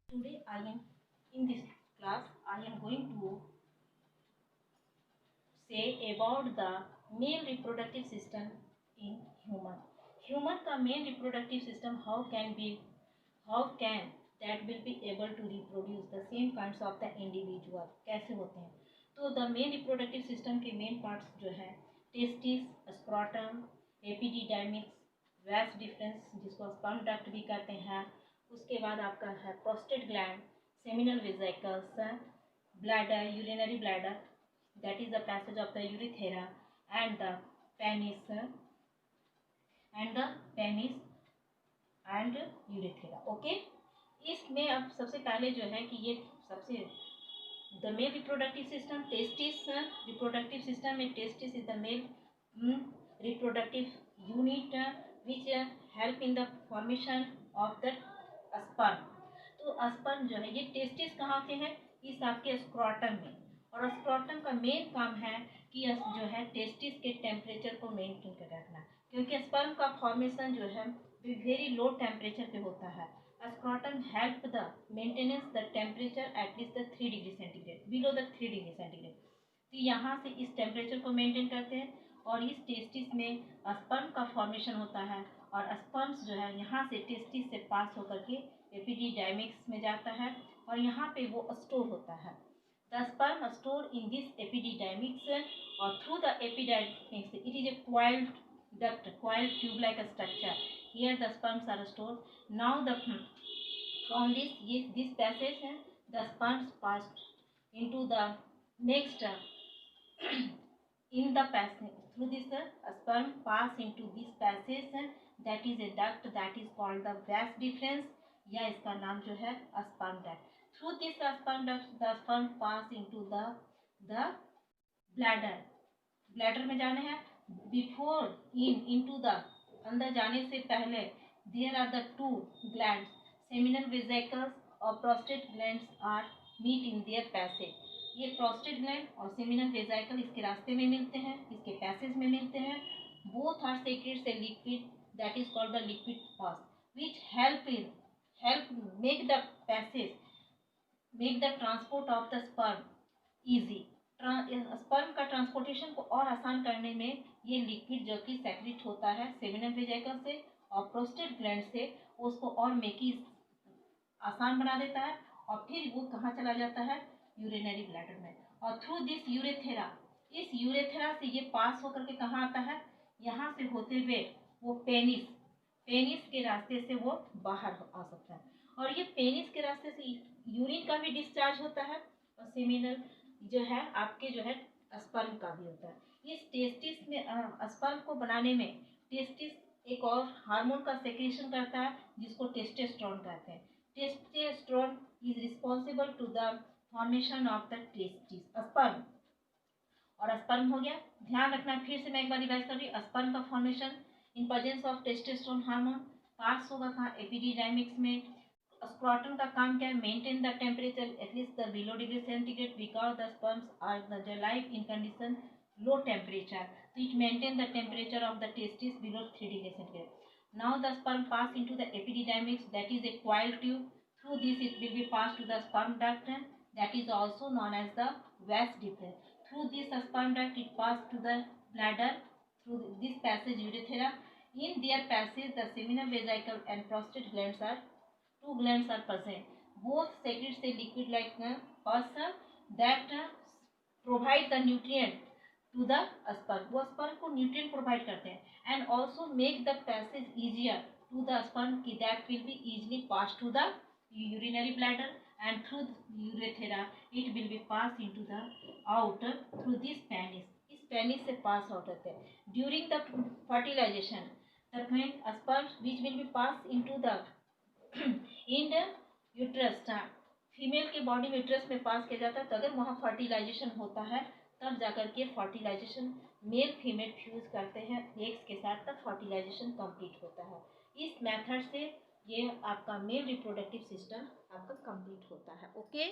Today in this class I am going to say about the male reproductive system in human. Human का main reproductive system how can that will be able to reproduce the same kinds of the individual कैसे होते हैं. तो the main reproductive system के main parts जो है testis, scrotum, epididymis, vas deferens जिसको sperm duct भी कहते हैं. उसके बाद आपका है prostate gland, seminal vesicles, bladder, urinary bladder, that is the passage of the urethra and the penis and urethra. Okay, इसमें अब सबसे पहले जो है कि ये सबसे the male reproductive system, testis reproductive system में testis is the male reproductive unit which help in the formation of the sperm. तो sperm जो है ये testis कहाँ से है, इस आपके स्क्रोटम में. और स्क्रोटम का मेन काम है कि जो है टेस्टिस के टेम्परेचर को मेंटेन कर रखना, क्योंकि स्पर्म का फॉर्मेशन जो है वेरी लो टेम्परेचर पे होता है. Scrotum help the maintenance the temperature at least the 3 degree centigrade, below the 3 degree centigrade. तो यहाँ से इस टेम्परेचर को मेंटेन करते हैं और इस टेस्टिस में स्पर्म का फॉर्मेशन होता है और स्पर्म्स जो है यहाँ से टेस्टिस से पास होकर के एपिडिडायमिक्स में जाता है और यहाँ पे वो स्टोर होता है. The sperm stored in this epididymis or through the epididymis. It is a coiled duct, coiled tube-like structure. Here the sperms are stored. Now from this passage, the sperms passed into the next in the passage. Through this sperm pass into this passage that is a duct that is called the vas deferens, या इसका नाम जो है sperm duct. Through this sperm duct, the sperm pass into the bladder. Bladder में जाने हैं. Before into the अंदर जाने से पहले there are the two glands, seminal vesicles और prostate glands are meet in their passage. ये prostate gland और seminal vesicle इसके रास्ते में मिलते हैं, इसके passage में मिलते हैं. Both are secretes a liquid that is called the liquid pus, which help make the passage, make the transport of the sperm easy. Sperm का ट्रांसपोर्टेशन को और आसान करने में ये लिक्विड जो कि सेक्रेट होता है सेमिनल वेसिकल से और प्रोस्टेट ग्लैंड से, उसको और मेकी आसान बना देता है और फिर वो कहाँ चला जाता है, यूरिनरी ब्लैडर में. और थ्रू दिस यूरेथेरा, इस यूरेथेरा से ये पास होकर के कहाँ आता है, यहाँ से होते हुए वो पेनिस के रास्ते से वो बाहर आ सकता है. और ये पेनिस के रास्ते से यूरिन का भी डिस्चार्ज होता है और सेमिनल जो है आपके जो है स्पर्म का भी होता है. इस टेस्टिस में स्पर्म को बनाने में टेस्टिस एक और हार्मोन का सेक्रेशन करता है जिसको टेस्टोस्टेरोन कहते हैं. Testosterone is responsible to the formation of the testis sperm. और स्पर्म हो गया, ध्यान रखना फिर से मैं एक बार रिवाइज कर रही हूँ. स्पर्म का formation in presence of testosterone hormone, पास होगा कहाँ, एपिडिडायमिक्स में. स्क्रोटम का काम क्या है, maintain the temperature at least the below degree centigrade because the sperms are the life in condition low temperature, तो it maintain the temperature of the testis below 3 degree centigrade. Now the sperm pass into the epididymis that is a coiled tube. Through this it will be passed to the sperm duct that is also known as the vas deferens. Through this sperm duct it passed to the bladder. Through this passage urethra. In their passage the seminal vesicle and prostate glands are two glands are present. Both secretes a liquid like pus that provide the nutrient to the sperm. वो sperm को nutrient provide करते हैं and also make the passage easier to the sperm कि that will be easily passed to the urinary bladder and through urethra it will be passed into the out through this penis. इस penis से pass out होते हैं. During the fertilization the sperm which will be passed into the in uterus, female के body में uterus में पास किया जाता है. तो अगर वहाँ फर्टिलाइजेशन होता है तब जाकर के फर्टिलाइजेशन मेल फीमेल फ्यूज करते हैं एग्स के साथ, तब फर्टिलाइजेशन कंप्लीट होता है. इस मेथड से ये आपका मेल रिप्रोडक्टिव सिस्टम आपका कंप्लीट होता है. ओके.